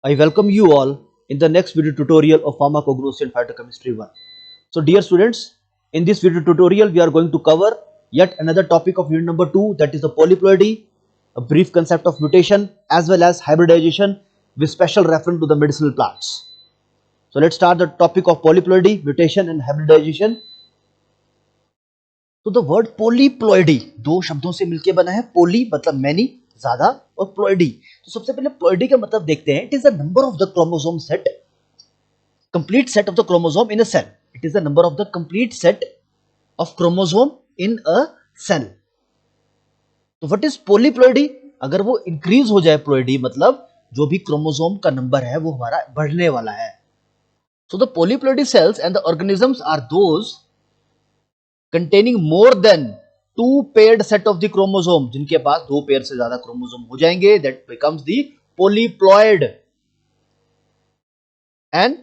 I welcome you all in the next video tutorial of Pharmacognosy and Phytochemistry 1. So dear students, in this video tutorial we are going to cover yet another topic of unit number 2, that is the polyploidy, a brief concept of mutation as well as hybridization with special reference to the medicinal plants. So let's start the topic of polyploidy, mutation and hybridization. तो the word पोलीप्लॉइडी दो शब्दों से मिलकर बना है. पोली मतलब many, ज्यादा, और प्लॉइडी. तो सबसे पहले प्लॉइडी का मतलब देखते हैं. It is the number of the chromosome set, complete set of the chromosome in a cell. It is the number of the complete set of chromosome in a cell. तो what is polyploidy? अगर वो increase हो जाए, ploidy मतलब जो भी chromosome का number है वो हमारा बढ़ने वाला है. So the polyploidy cells and the organisms are those containing more than two paired set of the chromosome, जिनके पास दो पेयर से ज्यादा क्रोमोसोम हो जाएंगे, that becomes the polyploid. And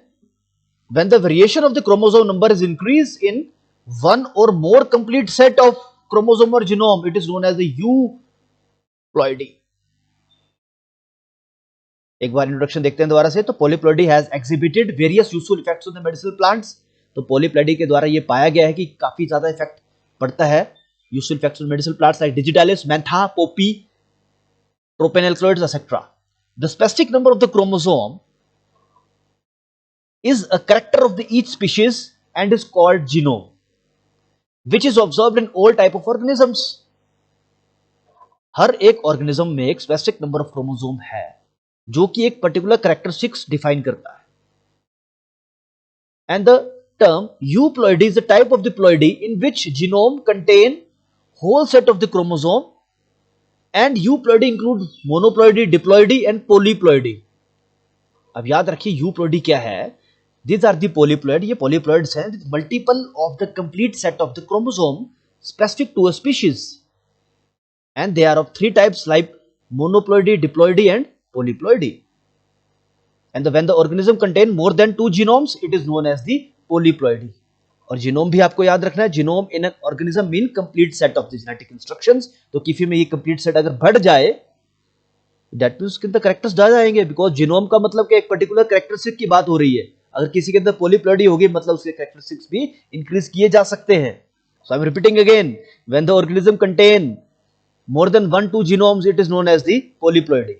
when the variation of the chromosome number is increased in one or more complete set of chromosome or genome, it is known as the euploidy. एक बार introduction देखते हैं दोबारा से. तो polyploidy has exhibited various useful effects on the medicinal plants. तो पोलीप्लॉइडी के द्वारा ये पाया गया है कि काफी ज्यादा इफेक्ट पड़ता है, useful effects on medicinal plants like digitalis, mentha, poppy, propane alkaloids etcetera. The specific number of the chromosome is a character of the each species and is called genome, which is observed in all type of organisms. हर एक organism में एक specific number of chromosome है जो कि एक particular characteristics define करता है. And the term euploidy is a type of the ploidy in which genome contain whole set of the chromosome, and euploidy include monoploidy, diploidy and polyploidy. अब याद रखिए euploidy क्या है. These are the polyploid. ये polyploids हैं, multiple of the complete set of the chromosome specific to a species, and they are of three types like monoploidy, diploidy and polyploidy. And when the organism contain more than two genomes, it is known as the पोलीप्लॉइडी. और genome भी आपको याद रखना है. Genome in an organism mean complete set of the genetic instructions. तो किसी में ये कंप्लीट सेट अगर बढ़ जाए, दैट मींस उसके अंदर कैरेक्टर्स ज्यादा आएंगे, बिकॉज जीनोम का मतलब कि एक पर्टिकुलर कैरेक्टरिस्टिक की बात हो रही है. अगर किसी के अंदर पोलीप्लॉइडी होगी मतलब उसके कैरेक्टरिस्टिक्स भी इंक्रीज किए जा सकते हैं. So I am repeating again, when the organism contain more than 1-2 genomes, it is known as the polyploidy.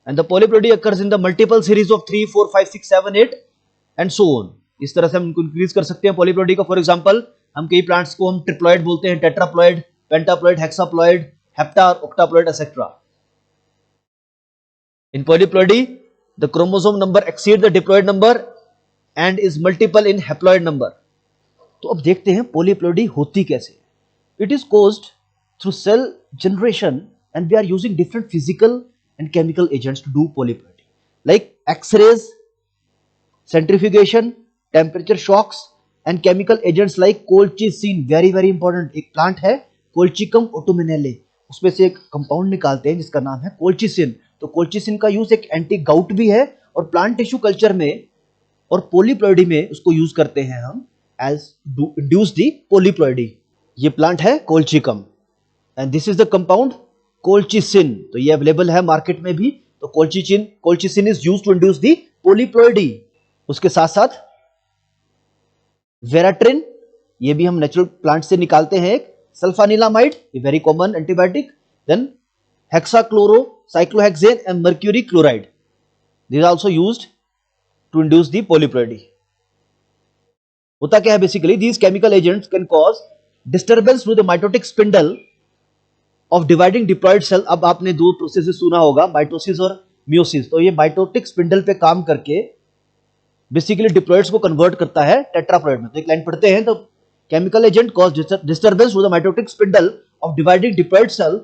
And the polyploidy occurs in the multiple series of 3, 4, 5, 6, 7, 8 and so on. इस तरह से हम इनको increase कर सकते हैं polyploidy का. For example, हम कई प्लांट्स को हम ट्रिप्लॉइड बोलते हैं, tetraploid, pentaploid, hexaploid, hepta, octaploid etcetera. In polyploidy the chromosome number exceed the diploid number and is multiple in haploid number. तो अब देखते हैं पॉलीप्लॉइडी होती कैसे. It is caused through cell generation, and we are using different physical and chemical agents to do polyploidy like X-rays, centrifugation, temperature shocks and chemical agents like colchicine. very important. एक plant है Colchicum autumnale, उसमें से एक compound निकालते हैं जिसका नाम है colchicine. तो colchicine का यूज एक एंटी गाउट भी है और प्लांट टिश्यू कल्चर में और पोलीप्लॉइडी में उसको यूज करते हैं हम एज टू इंड्यूस दी पोलीप्लॉइडी. ये प्लांट है Colchicum and this is the compound colchicine. तो ये अवेलेबल है मार्केट में भी. तो colchicine is used to induce the polyploidy. उसके साथ साथ वेराट्रिन, ये भी हम नेचुरल प्लांट से निकालते हैं. एक सल्फानिलामाइड, ये very common antibiotic. Then hexachloro cyclohexane and mercury chloride, these are also used to induce the polyploidy. होता क्या है basically, these chemical agents can cause disturbance through the mitotic spindle of dividing diploid cell. अब आपने दो processes सुना होगा, mitosis और meiosis. तो ये माइटोटिक स्पिंडल पे काम करके बेसिकली डिप्लॉइड्स को कन्वर्ट करता है टेट्राप्लॉइड में. तो एक लाइन पढ़ते हैं. तो chemical agent cause disturbance through the mitotic spindle of dividing diploid cell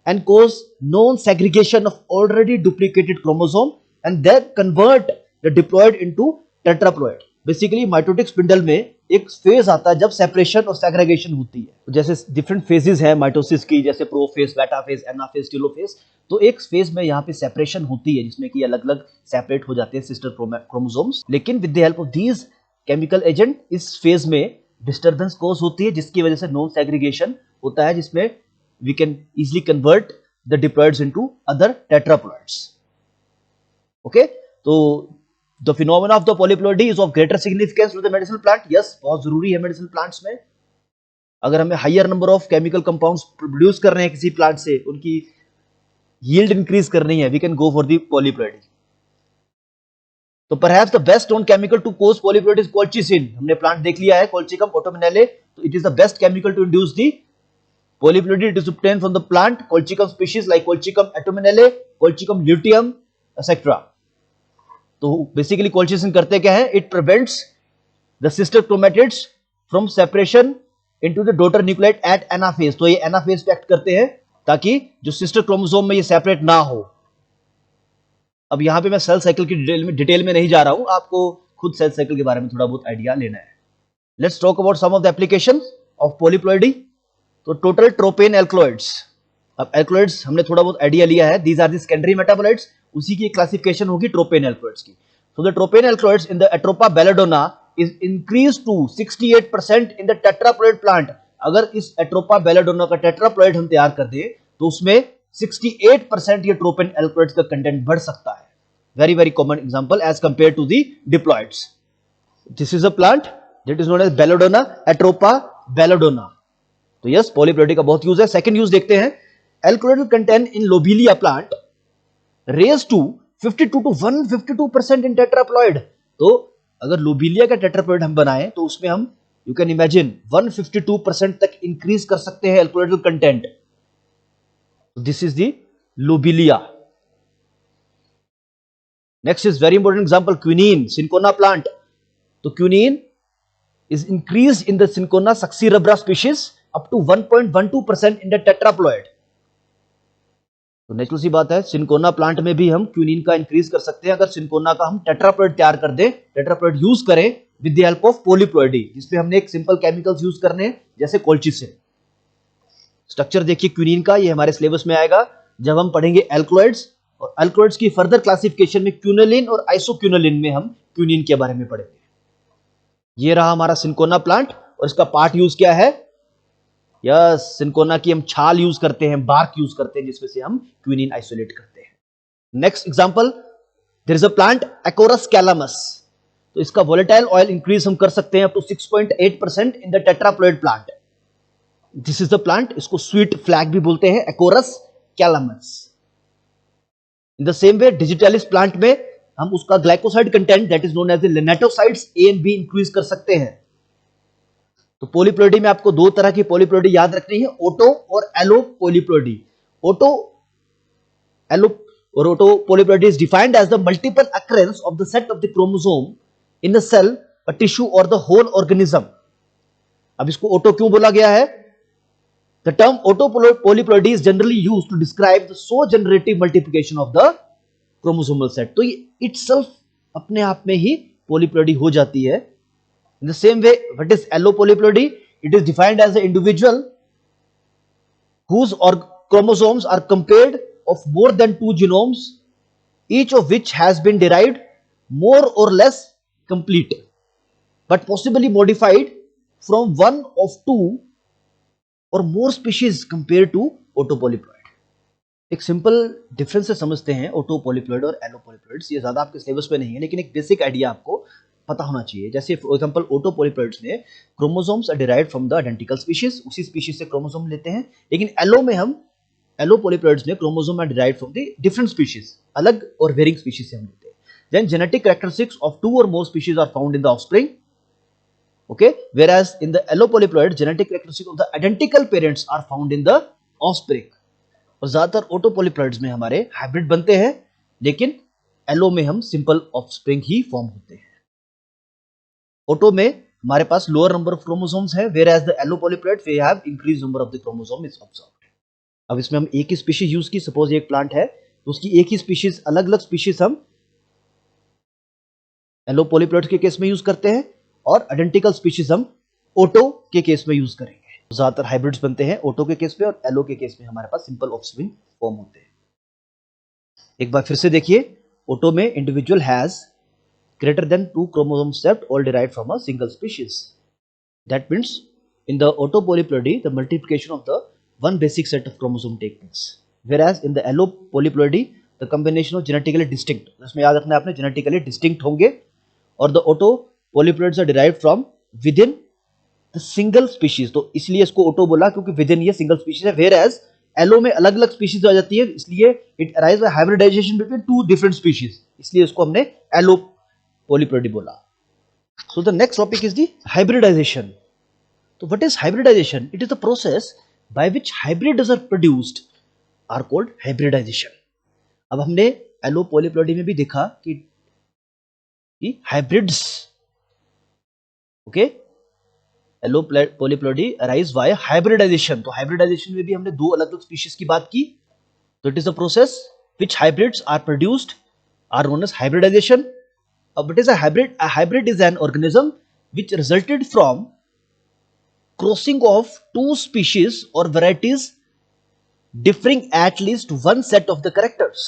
and cause non segregation of already duplicated chromosome and that convert the diploid into tetraploid. Basically mitotic spindle में एक phase आता है जब separation और segregation होती है. जैसे different phases हैं माइटोसिस की, जैसे प्रोफेज, बेटाफेज, एनाफेज, टेलोफेज. तो एक फेज में यहाँ पे सेपरेशन होती है जिसमें कि अलग अलग सेपरेट हो जाते हैं सिस्टर क्रोमोसोम्स. लेकिन with the help of these chemical agent इस फेज में डिस्टर्बेंस कॉज होती है जिसकी वजह से नॉन सेग्रीगेशन होता है, जिसमें we can easily convert the diploids into other tetraploids. Okay, तो the phenomena of the polyploidy is of greater significance to the medicinal plant. Yes, बहुत जरूरी है मेडिसिनल प्लांट्स में। अगर हमें higher number of chemical compounds produce करने हैं किसी प्लांट से, उनकी यील्ड इंक्रीज करनी है, we can go for the polyploidy. तो perhaps the best known chemical to cause polyploidy is colchicine. हमने प्लांट देख लिया है, कोल्चिकम ऑटोमिनेले, तो it is the best chemical to induce the polyploidy. It is obtained from the plant Colchicum species like Colchicum autumnale, Colchicum luteum, etc. तो basically colchicine करते क्या है, it prevents the sister chromatids from separation into the daughter nucleotide at anaphase. तो ये anaphase पे act करते हैं ताकि जो सिस्टर क्रोमोसोम में ये सेपरेट ना हो। अब यहां पे मैं सेल साइकिल की डिटेल में नहीं जा रहा हूं, आपको खुद सेल साइकिल के बारे में थोड़ा बहुत आइडिया लेना है। Let's talk about some of the application of polyploidy. तो टोटल ट्रोपेन एल्कलॉइड्स, अब एल्कलॉइड्स हमने थोड़ा बहुत आइडिया लिया है, these are the secondary metabolites, उसी की क्लासिफिकेशन होगी ट्रोपेन एल्कलॉइड्स की। So the tropane alkaloids in the Atropa belladonna is increase to 68% in the tetraploid plant. अगर इस एट्रोपा बेलेडोना का टेट्राप्लॉइड हम तैयार कर दें तो उसमें 68% ये ट्रोपेन एल्कलॉइड्स का कंटेंट बढ़ सकता है। Very very common example as compare to the diploids. This is a plant that is known as belladonna, atropa belladonna. तो यस, पॉलीप्लॉइडी का बहुत यूज है। सेकंड यूज देखते हैं, alkaloid content in lobelia plant raise to 52 to 152% in tetraploid. तो अगर लोबिलिया का tetraploid हम बनाएं तो उसमें हम, यू कैन इमेजिन, 152% तक इंक्रीज कर सकते हैं alkaloid content. This is the lobelia. Next is very important example, quinine, cinchona plant. तो quinine is increased in the Cinchona succirubra species up to 1.12% in the tetraploid। तो natural सी बात है, cinchona plant में भी हम क्विनीन का increase कर सकते हैं अगर सिंकोना का हम टेट्राप्लॉइड तैयार कर दें, टेट्राप्लॉइड यूज करें with the help of polyploidy, जिसमें हमने एक सिंपल केमिकल्स यूज करने हैं जैसे कोल्चिसिन। स्ट्रक्चर देखिए क्विनीन का, ये हमारे सिलेबस में आएगा जब हम पढ़ेंगे एल्कलॉइड्स, और एल्कलॉइड्स की फर्दर क्लासिफिकेशन में क्विनोलिन और आइसोक्विनोलिन में हम क्विनीन के बारे में पढ़ेंगे। ये रहा हमारा सिंकोना प्लांट, और इसका पार्ट यूज क्या है, यस, सिंकोना की हम छाल यूज करते हैं, बार्क यूज करते हैं, जिसमें से हम क्विनीन आइसोलेट करते हैं। Next example, there is a plant acorus calamus. तो इसका वोलेटाइल ऑयल इंक्रीज हम कर सकते हैं up to 6.8% in the tetraploid plant. This is the plant, इसको स्वीट फ्लैग भी बोलते हैं, acorus calamus. In the same way digitalis plant में हम उसका glycoside content that is known as the lanatosides A and B increase कर सकते हैं। तो पॉलीप्लॉइडी में आपको दो तरह की पॉलीप्लॉइडी याद रखनी है, ओटो और allo polyploidy. Auto polyploidy is defined as the multiple occurrence of the set of the chromosome in a cell, a tissue और द होल ऑर्गेनिज्म। अब इसको ओटो क्यों बोला गया है? The term auto polyploidy is generally used to describe the so generative multiplication of the chromosomal set. तो ये itself अपने आप में ही पॉलीप्लॉइडी हो जाती है। In the same way, what is allo polyploidy? It is defined as a individual whose chromosomes are compared of more than 2 genomes, each of which has been derived more or less complete, but possibly modified from one of two or more species compared to autopolyploid। एक simple difference से समझते हैं auto polyploid और yellow पॉलीप्लॉइड्स। ये ज्यादा आपके syllabus में नहीं है, लेकिन एक बेसिक आइडिया आपको पता होना चाहिए। जैसे फॉर एग्जांपल ऑटो पॉलीप्लॉइड्स में chromosomes are derived from the identical species, उसी स्पीशीज से क्रोमोसोम लेते हैं। लेकिन एलो पॉलीप्लॉइड्स में chromosome are derived from the different species, अलग और वेरिंग स्पीशीज से हम लेते हैं। Then genetic characteristics of 2 or more species are found in the offspring, okay, whereas in the allo polyploid genetic characteristics of the identical parents are found in the offspring। और ज्यादातर auto polyploids में हमारे hybrid बनते हैं, लेकिन yellow में हम simple offspring ही form होते हैं। ऑटो में हमारे पास लोअर नंबर ऑफ क्रोमोसोम्स है, where as the allo polyploid we have increase number of the chromosome is observed. अब इसमें हम एक ही स्पीशीज यूज की, सपोज एक प्लांट है तो उसकी एक ही स्पीशीज, अलग अलग स्पीशीज हम एलो पॉलीप्लॉइड के केस में यूज करते हैं, और आइडेंटिकल स्पीशीज हम ऑटो के केस में यूज करेंगे। ज्यादातर हाइब्रिड्स बनते हैं ऑटो के केस में, और एलो के केस में हमारे पास सिंपल ऑफस्प्रिंग फॉर्म होते हैं। एक बार फिर से देखिए, ऑटो में individual has greater than 2 chromosome set all derived from a single species. That means in the auto polyploidy the multiplication of the one basic set of chromosome takes place, whereas in the allo polyploidy the combination of genetically distinct, इसमें याद रखना है आपने genetically distinct होंगे, और the auto polyploids are derived from within the single species, तो इसलिए इसको ऑटो बोला क्योंकि विद इन ये सिंगल स्पीशीज है, वेयर एज एलो में अलग अलग स्पीशीज आ जाती है, इसलिए it arise by hybridization between two different species, इसलिए इसको हमने एलो पॉलीप्लॉइडी बोला। So the next topic is the hybridization. तो what is hybridization? It is the process by which hybrids are produced are called hybridization. अब हमने allo polyploidy में भी देखा कि hybrids, okay, allo polyploidy arise by hybridization, तो hybridization में भी हमने दो अलग अलग स्पीशीज की बात की, तो it is a process which hybrids are produced are known as hybridization. What is a hybrid? A hybrid is an organism which resulted from crossing of two species or varieties differing at least one set of the characters.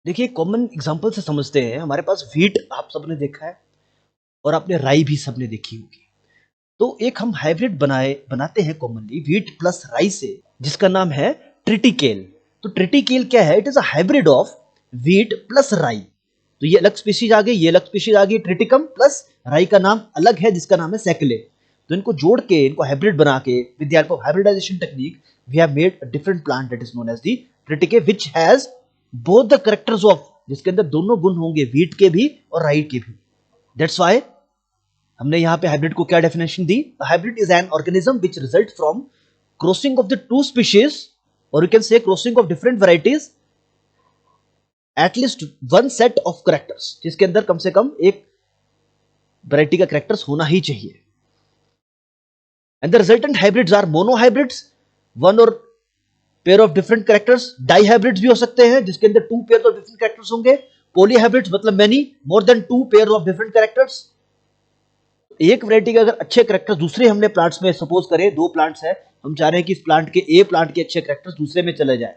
देखिए common example से समझते हैं, हमारे पास wheat आप सबने देखा है और आपने राई भी सबने देखी होगी, तो एक हम हाइब्रिड बनाते हैं कॉमनली व्हीट प्लस राई से, जिसका नाम है ट्रिटिकेल। तो ट्रिटिकेल क्या है? It is a hybrid of wheat plus राई, तो ये अलग स्पीशीज आ गई, ये अलग स्पीशीज आ गई, ट्रिटिकम प्लस राई का नाम अलग है जिसका नाम है सैकले। तो इनको जोड़ के, इनको हाइब्रिड बना के with the help of hybridization technique we have made a different plant that is known as the triticale which has both the characters of, जिसके अंदर दोनों गुण होंगे व्हीट के भी और राई के भी। दैट्स व्हाई हमने यहाँ पे हाइब्रिड को क्या डेफिनेशन दी? Hybrid is an organism which result from crossing of the two species, और you can say crossing of different varieties at least one set of characters, जिसके अंदर कम से कम एक वैरायटी का कैरेक्टर्स होना ही चाहिए। And the resultant hybrids are mono hybrids, one और pair of different characters. Di hybrids भी हो सकते हैं जिसके अंदर two pair of different characters होंगे। पॉली हाइब्रिड्स मतलब many, more than two pair of different characters. एक वैरायटी के अगर अच्छे कैरेक्टर्स दूसरे हमने प्लांट्स में, सपोज करें दो प्लांट्स है, हम चाह रहे हैं कि इस प्लांट के ए प्लांट के अच्छे कैरेक्टर्स दूसरे में चले जाए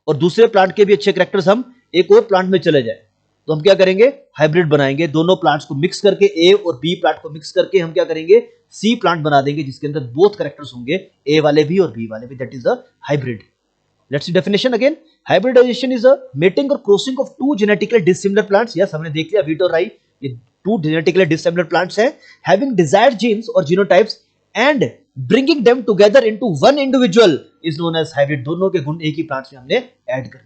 और दूसरे प्लांट के भी अच्छे कैरेक्टर्स हम एक और प्लांट में चले जाए, तो हम क्या करेंगे? हाइब्रिड बनाएंगे। दोनों प्लांट्स को मिक्स करके, ए और बी प्लांट को मिक्स करके हम क्या करेंगे? सी प्लांट बना देंगे जिसके अंदर बोथ कैरेक्टर्स होंगे, ए वाले भी और बी वाले भी। That is a hybrid. Let's see definition again. Hybridization is a mating और crossing of two genetically dissimilar plants. Yes, हमने देख लिया व्हीट और राई ये टू जेनेटिकली डिसिमिलर प्लांट्स हैं, हैविंग डिजायर्ड जीन्स और genotypes and bringing them together into one individual is known as hybrid. दोनों के गुण एक ही प्लांट्स में हमने ऐड कर दिए।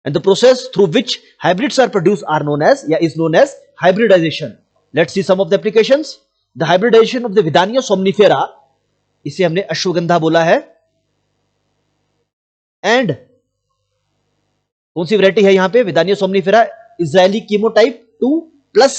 And the process through which hybrids are produced are known as, is known as hybridization. Let's see some of the applications. The hybridization of the Vidania somnifera, इसे हमने अश्वगंधा बोला है। एंड कौन सी वैरायटी है यहां पे? Withania somnifera Israeli chemotype 2 plus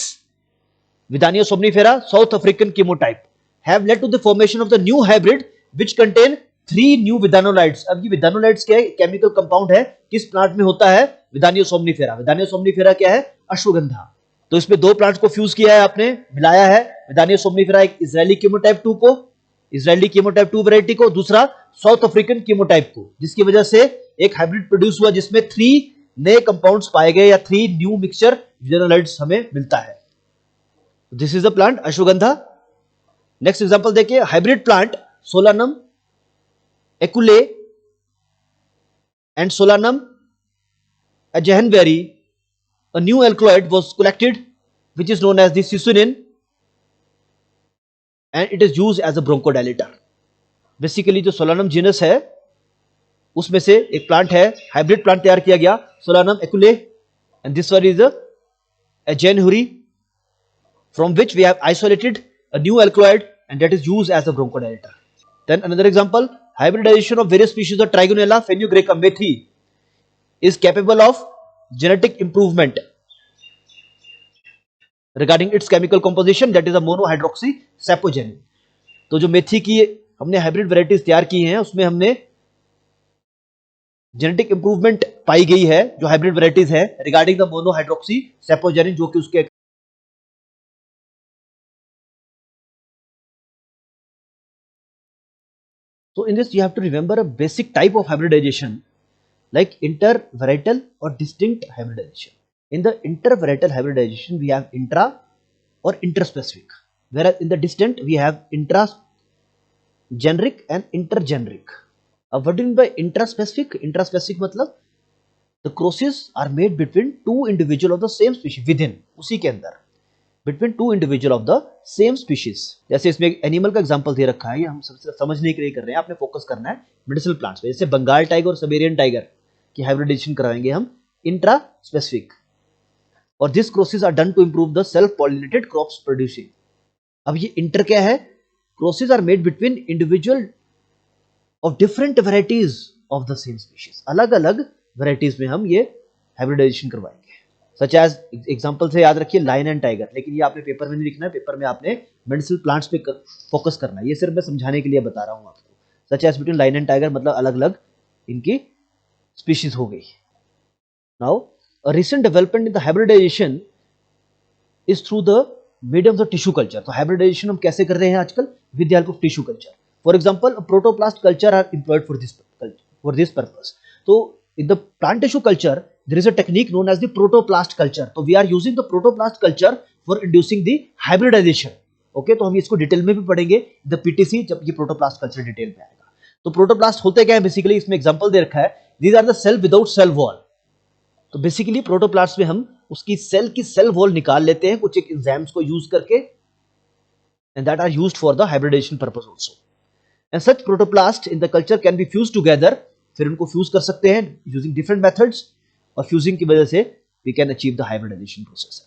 withania somnifera South African chemotype have led to the formation of the new hybrid which contain 3 new withanolides. अब ये विदानोलाइट्स क्या है? केमिकल कंपाउंड है, किस प्लांट में होता है? विदानिया सोमनीफेरा। विदानिया सोमनीफेरा क्या है? अश्वगंधा। तो इसमें दो प्लांट्स को फ्यूज किया है आपने, मिलाया है। विदानिया सोमनीफेरा एक इजरायली कीमोटाइप 2 को, इजरायली कीमोटाइप 2 वैरायटी को, दूसरा साउथ अफ्रीकन कीमोटाइप को, जिसकी वजह से एक हाइब्रिड प्रोड्यूस हुआ जिसमें 3 नए कंपाउंड्स पाए गए या 3 न्यू मिक्सचर विदानोलाइट्स हमें मिलता है। This is a plant ashwagandha. Next example देखिए, हाइब्रिड प्लांट सोलानम एक्युले and Solanum ajahanberry, a new alkaloid was collected which is known as the cisunine and it is used as a bronchodilator. Basically जो solanum genus है उसमें से एक plant है, hybrid plant तैयार किया गया सोलानम एक्युले, and this one is a ajahanberry from which we have isolated a new alkaloid and that is used as a bronchodilator. Then another example, hybridization of various species of Trigonella fenugreca methi is capable of genetic improvement regarding its chemical composition, that is a monohydroxy sapogenin. तो जो मेथी की हमने hybrid varieties तैयार की हैं उसमें हमने genetic improvement पाई गई है जो हाइब्रिड वैरायटीज है रिगार्डिंग द मोनोहाइड्रोक्सी सेपोजेनिन, जो कि उसके So in this you have to remember a basic type of hybridization like intervarietal or distinct hybridization. In the intervarietal hybridization we have intra or interspecific, whereas in the distant we have intrageneric and intergeneric. What do you mean by intraspecific? Intraspecific मतलब the crosses are made between two individual of the same species, within, उसी के अंदर, between two individual of the same species. जैसे इसमें एक animal का example दे रखा है, ये हम सबसे समझने के लिए कर रहे हैं, आपने फोकस करना है मेडिसिनल प्लांट्स पे। जैसे बंगाल टाइगर और साइबेरियन टाइगर की हाइब्रिडाइजेशन कराएंगे हम इंट्रा स्पेसिफिक, और this crosses are done to improve the self pollinated crops producing. अब ये इंटर क्या है? Crosses are made between individual of different varieties of the same species, अलग अलग वेराइटीज में हम ये हाइब्रिडाइजेशन करवाएंगे। सच एज एग्जांपल से याद रखिए लायन एंड टाइगर, लेकिन ये आपने पेपर में नहीं लिखना है, पेपर में आपने मेडिसिनल प्लांट्स पे फोकस करना है। ये सिर्फ मैं समझाने के लिए बता रहा हूं आपको। Such as between lion and tiger मतलब अलग अलग इनकी स्पीशीज हो गई। Now a recent development in the hybridization is through the medium of the tissue culture। तो hybridization हम कैसे कर रहे हैं आजकल? With the help of tissue culture। For example, protoplast culture are employed for this purpose। तो in the plant tissue culture there is a technique known as the protoplast culture। तो we are using the protoplast culture for inducing the hybridization। Okay, तो हम इसको detail में भी पढ़ेंगे the PTC जब ये प्रोटोप्लास्ट कल्चर डिटेल में आएगा। तो प्रोटोप्लास्ट होते क्या है बेसिकली, इसमें एग्जांपल दे रखा है, these are the cell without cell wall. तो बेसिकली प्रोटोप्लास्ट में हम उसकी सेल की सेल वॉल निकाल लेते हैं कुछ एक एंजाइम्स को यूज करके, and that are used for the hybridization purpose also. And such protoplast in the culture can be fuse together, फिर उनको फ्यूज कर सकते हैं यूजिंग डिफरेंट मेथड्स, और फ्यूजिंग की वजह से we can achieve the hybridization process.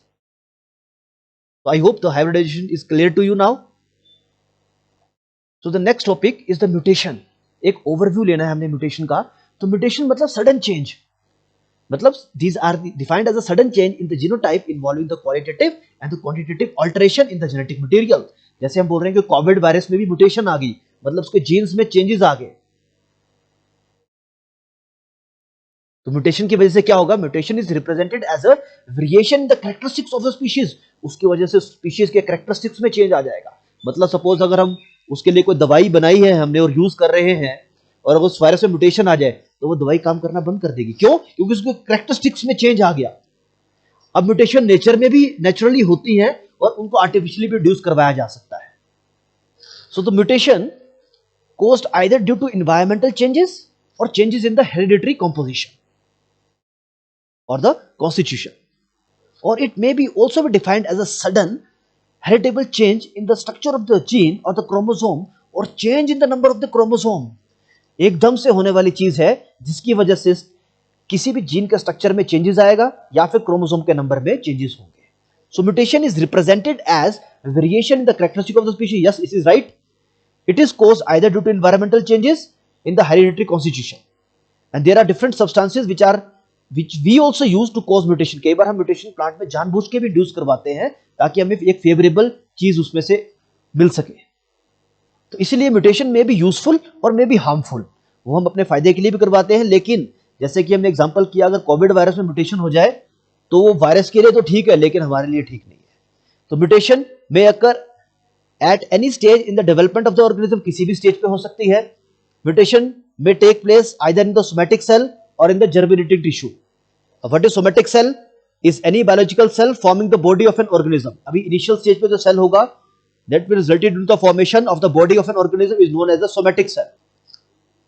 So I hope the hybridization is clear to you now. So the next topic is the mutation। एक ओवरव्यू लेना है हमने म्यूटेशन का। तो म्यूटेशन मतलब सडन चेंज, मतलब these are defined as a sudden change in the genotype involving the qualitative and the quantitative alteration in the genetic material। जैसे हम बोल रहे हैं कि कोविड वायरस में भी म्यूटेशन आ गई, मतलब उसके जीन्स में चेंजेस आ गए। तो म्यूटेशन की वजह से क्या होगा? Mutation is represented as a variation in the characteristics of the species. उसकी वजह से स्पीशीज के कैरेक्टरिस्टिक्स में चेंज आ जाएगा। मतलब सपोज अगर हम उसके लिए कोई दवाई बनाई है हमने और यूज कर रहे हैं, और अगर उस वायरस में म्यूटेशन आ जाए तो वो दवाई काम करना बंद कर देगी। क्यों? क्योंकि उसके कैरेक्टरिस्टिक्स में चेंज आ गया। अब म्यूटेशन नेचर में भी नेचुरली होती है और उनको आर्टिफिशियली भी इंड्यूस करवाया जा सकता है। So the mutation caused either due to environmental changes or changes in the hereditary composition or the constitution, or it may be also be defined as a sudden heritable change in the structure of the gene or the chromosome or change in the number of the chromosome। एकदम से होने वाली चीज है जिसकी वजह से किसी भी जीन के स्ट्रक्चर में चेंजेस आएगा या फिर क्रोमोसोम के नंबर में चेंजेस होंगे। So mutation is represented as variation in the characteristic of the species. Yes, it is right. It is caused either due to environmental changes in the hereditary constitution, and there are different substances which we also use to cause mutation। कई बार हम mutation plant में जानबूझ के भी induce करवाते हैं ताकि हमें एक फेवरेबल चीज उसमें से मिल सके। तो इसलिए म्यूटेशन में भी यूजफुल और में भी हार्मफुल, वो हम अपने फायदे के लिए भी करवाते हैं। लेकिन जैसे कि हमने एग्जांपल किया, अगर कोविड वायरस में म्यूटेशन हो जाए तो वो वायरस के लिए तो ठीक है लेकिन हमारे लिए ठीक नहीं है। तो म्यूटेशन में अकर at any stage in the development of the organism, किसी भी स्टेज पे हो सकती है। mutation may take place either in the somatic cell or in the germinating tissue। what is somatic cell? is any biological cell forming the body of an organism। अभी initial stage पे जो cell होगा that will result in the formation of the body of an organism is known as the somatic cell।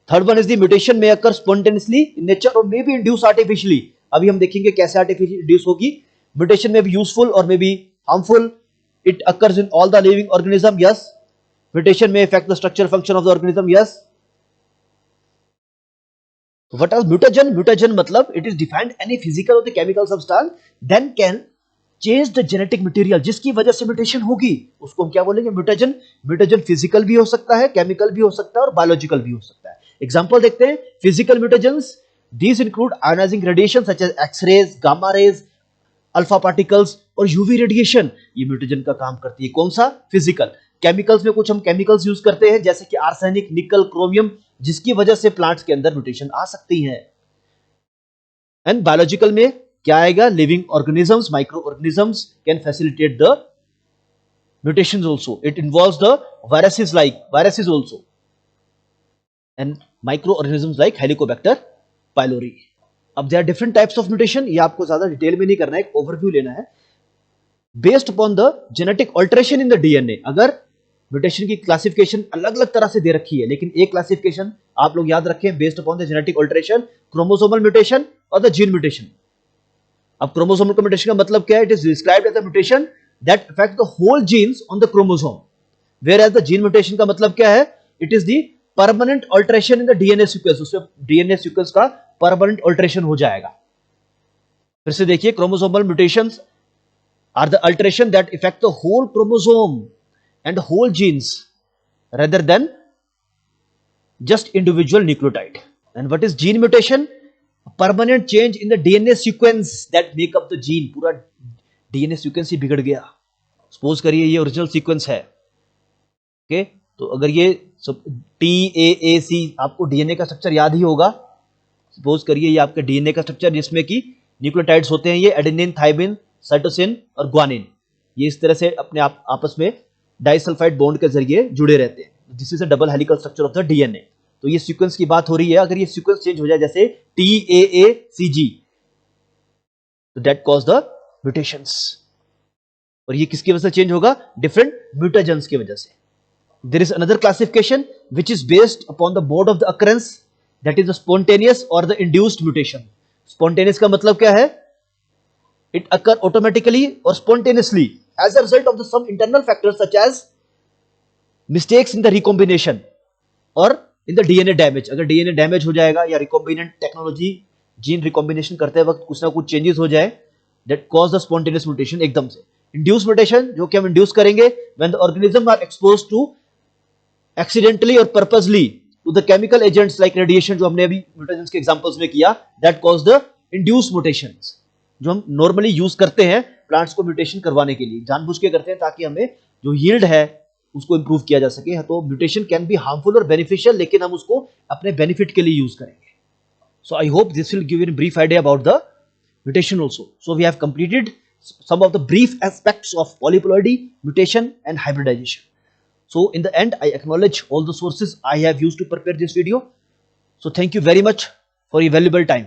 third one is the mutation may occur spontaneously in nature or may be induced artificially। अभी हम देखेंगे कैसे artificially induce होगी। mutation may be useful or may be harmful। It occurs in all the living organism। Yes, mutation may affect the structure function of the organism। Yes। What is mutagen? Mutagen मतलब it is defined any physical or the chemical substance then can change the genetic material। जिसकी वजह से mutation होगी उसको हम क्या बोलेंगे? म्यूटेजन। म्यूटेजन physical भी हो सकता है, केमिकल भी हो सकता है और बायोलॉजिकल भी हो सकता है। एग्जांपल देखते हैं physical mutagens. These include ionizing radiation such as X-rays, gamma rays, alpha particles और यूवी रेडिएशन। ये म्यूटेजन का काम करती है। कौन सा? फिजिकल। केमिकल्स में कुछ हम केमिकल्स यूज करते हैं जैसे कि आर्सेनिक, निकल, क्रोमियम, जिसकी वजह से प्लांट्स के अंदर म्यूटेशन आ सकती है। एंड बायोलॉजिकल में क्या आएगा? Living organisms, micro organisms can facilitate the mutations also. It involves the viruses also and microorganisms like Helicobacter pylori। अब there are different types of mutation, ये आपको ज्यादा डिटेल में नहीं करना है, एक ओवरव्यू लेना है। Based upon the genetic alteration in the DNA, अगर म्यूटेशन की क्लासिफिकेशन अलग अलग तरह से दे रखी है, लेकिन एक क्लासिफिकेशन आप लोग याद रखें, based upon the genetic alteration, chromosomal mutation और द जीन म्यूटेशन। अब क्रोमोसोमल म्यूटेशन का मतलब क्या है? It is described as a mutation that affect the whole genes on the chromosome, whereas as द जीन म्यूटेशन का मतलब क्या है? It is the permanent alteration in the DNA sequence, उसमें डीएनए सीक्वेंस का परमानेंट अल्टरेशन हो जाएगा। फिर से देखिए, chromosomal mutations are the alteration that affect the whole chromosome and whole genes rather than just individual nucleotide. And what is gene mutation? A permanent change in the DNA sequence that make up the gene. पूरा DNA sequence ही बिगड़ गया। Suppose करिए ये original sequence है, okay, तो अगर ये TAAC, आपको डीएनए का स्ट्रक्चर याद ही होगा। सपोज करिए ये आपका डीएनए का स्ट्रक्चर जिसमें कि न्यूक्लियोटाइड्स होते हैं, ये एडेनिन, थाइमिन, साइटोसिन और ग्वानिन, ये इस तरह से अपने आपस में डाइसल्फाइड बॉन्ड के जरिए जुड़े रहते हैं। This is a double helical structure of the DNA. तो ये सीक्वेंस की बात हो रही है। अगर ये सीक्वेंस चेंज हो जाए जैसे TAACG, तो दैट कॉज द म्यूटेशंस। और ये किसकी वजह से चेंज होगा? डिफरेंट म्यूटेजेंस की वजह से। There is another classification which is based upon the mode of the occurrence, that is the spontaneous और द इंड्यूस्ड म्यूटेशन। स्पॉन्टेनियस का मतलब क्या है? It occur automatically or spontaneously as a result of some internal factors such as mistakes in the recombination or in the DNA damage. अगर DNA damage हो जाएगा या recombinant technology gene recombination करते वक्त कुछ ना कुछ चेंजेस हो जाए, that cause the spontaneous mutation एकदम से। Induced mutation जो कि हम इंड्यूस करेंगे when the organism are exposed to accidentally or purposely to the chemical agents like radiation, जो हमने अभी mutagens के examples में किया, that cause the induced mutations, जो हम नॉर्मली यूज करते हैं प्लांट्स को म्यूटेशन करवाने के लिए, जानबूझ के करते हैं ताकि हमें जो यील्ड है उसको इंप्रूव किया जा सके। तो म्यूटेशन कैन बी हार्मफुल और बेनिफिशियल, लेकिन हम उसको अपने बेनिफिट के लिए यूज करेंगे। So I hope this will give you a brief idea about the mutation also. So we have completed some of the brief aspects of polyploidy, mutation and hybridization. So in the end I acknowledge all the sources I have used to prepare this video. So thank you very much for your valuable time.